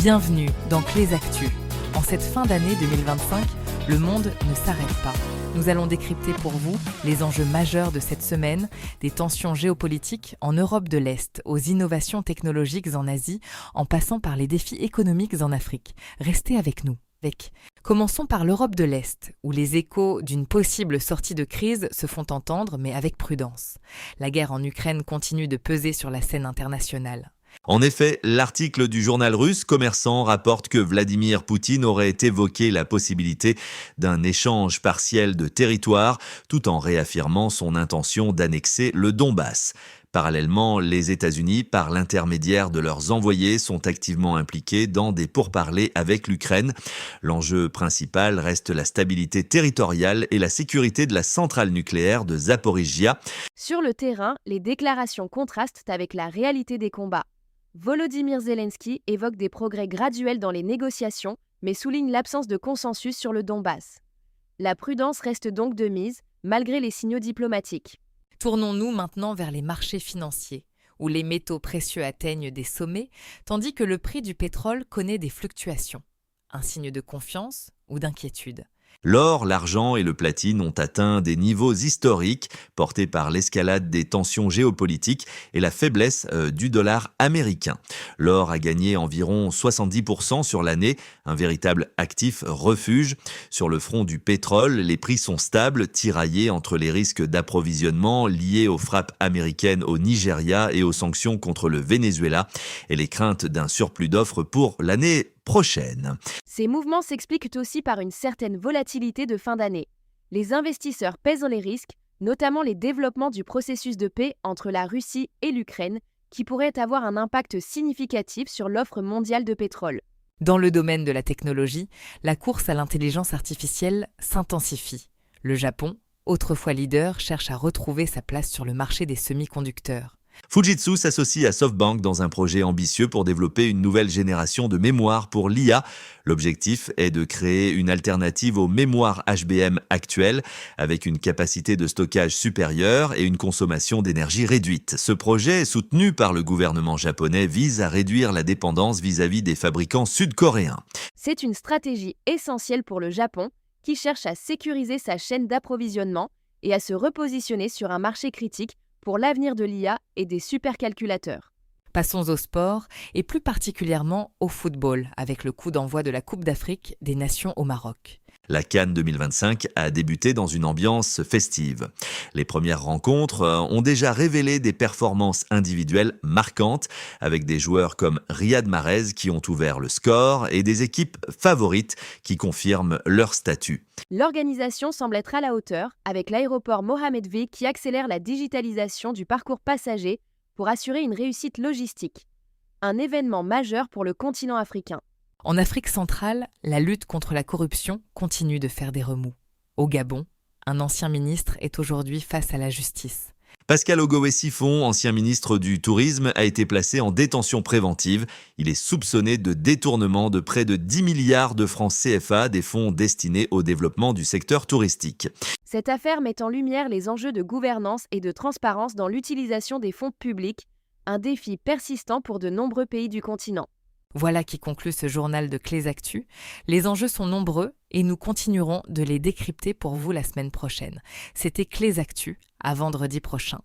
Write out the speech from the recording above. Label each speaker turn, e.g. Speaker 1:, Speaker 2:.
Speaker 1: Bienvenue dans Clés Actu. En cette fin d'année 2025, le monde ne s'arrête pas. Nous allons décrypter pour vous les enjeux majeurs de cette semaine, des tensions géopolitiques en Europe de l'Est, aux innovations technologiques en Asie, en passant par les défis économiques en Afrique. Restez avec nous. Commençons par l'Europe de l'Est, où les échos d'une possible sortie de crise se font entendre, mais avec prudence. La guerre en Ukraine continue de peser sur la scène internationale.
Speaker 2: En effet, l'article du journal russe Commerçant rapporte que Vladimir Poutine aurait évoqué la possibilité d'un échange partiel de territoire, tout en réaffirmant son intention d'annexer le Donbass. Parallèlement, les États-Unis, par l'intermédiaire de leurs envoyés, sont activement impliqués dans des pourparlers avec l'Ukraine. L'enjeu principal reste la stabilité territoriale et la sécurité de la centrale nucléaire de Zaporijia.
Speaker 3: Sur le terrain, les déclarations contrastent avec la réalité des combats. Volodymyr Zelensky évoque des progrès graduels dans les négociations, mais souligne l'absence de consensus sur le Donbass. La prudence reste donc de mise, malgré les signaux diplomatiques.
Speaker 1: Tournons-nous maintenant vers les marchés financiers, où les métaux précieux atteignent des sommets, tandis que le prix du pétrole connaît des fluctuations. Un signe de confiance ou d'inquiétude.
Speaker 2: L'or, l'argent et le platine ont atteint des niveaux historiques portés par l'escalade des tensions géopolitiques et la faiblesse du dollar américain. L'or a gagné environ 70% sur l'année, un véritable actif refuge. Sur le front du pétrole, les prix sont stables, tiraillés entre les risques d'approvisionnement liés aux frappes américaines au Nigeria et aux sanctions contre le Venezuela et les craintes d'un surplus d'offres pour l'année prochaine.
Speaker 3: Ces mouvements s'expliquent aussi par une certaine volatilité de fin d'année. Les investisseurs pèsent les risques, notamment les développements du processus de paix entre la Russie et l'Ukraine, qui pourraient avoir un impact significatif sur l'offre mondiale de pétrole.
Speaker 1: Dans le domaine de la technologie, la course à l'intelligence artificielle s'intensifie. Le Japon, autrefois leader, cherche à retrouver sa place sur le marché des semi-conducteurs.
Speaker 2: Fujitsu s'associe à SoftBank dans un projet ambitieux pour développer une nouvelle génération de mémoire pour l'IA. L'objectif est de créer une alternative aux mémoires HBM actuelles avec une capacité de stockage supérieure et une consommation d'énergie réduite. Ce projet, soutenu par le gouvernement japonais, vise à réduire la dépendance vis-à-vis des fabricants sud-coréens.
Speaker 3: C'est une stratégie essentielle pour le Japon qui cherche à sécuriser sa chaîne d'approvisionnement et à se repositionner sur un marché critique pour l'avenir de l'IA et des supercalculateurs.
Speaker 1: Passons au sport, et plus particulièrement au football, avec le coup d'envoi de la Coupe d'Afrique des Nations au Maroc.
Speaker 2: La CAN 2025 a débuté dans une ambiance festive. Les premières rencontres ont déjà révélé des performances individuelles marquantes, avec des joueurs comme Riyad Mahrez qui ont ouvert le score et des équipes favorites qui confirment leur statut.
Speaker 3: L'organisation semble être à la hauteur, avec l'aéroport Mohamed V qui accélère la digitalisation du parcours passager pour assurer une réussite logistique. Un événement majeur pour le continent africain.
Speaker 1: En Afrique centrale, la lutte contre la corruption continue de faire des remous. Au Gabon, un ancien ministre est aujourd'hui face à la justice.
Speaker 2: Pascal Ogowe-Siphon, ancien ministre du Tourisme, a été placé en détention préventive. Il est soupçonné de détournement de près de 10 milliards de francs CFA des fonds destinés au développement du secteur touristique.
Speaker 3: Cette affaire met en lumière les enjeux de gouvernance et de transparence dans l'utilisation des fonds publics, un défi persistant pour de nombreux pays du continent.
Speaker 1: Voilà qui conclut ce journal de Clés Actu. Les enjeux sont nombreux et nous continuerons de les décrypter pour vous la semaine prochaine. C'était Clés Actu, à vendredi prochain.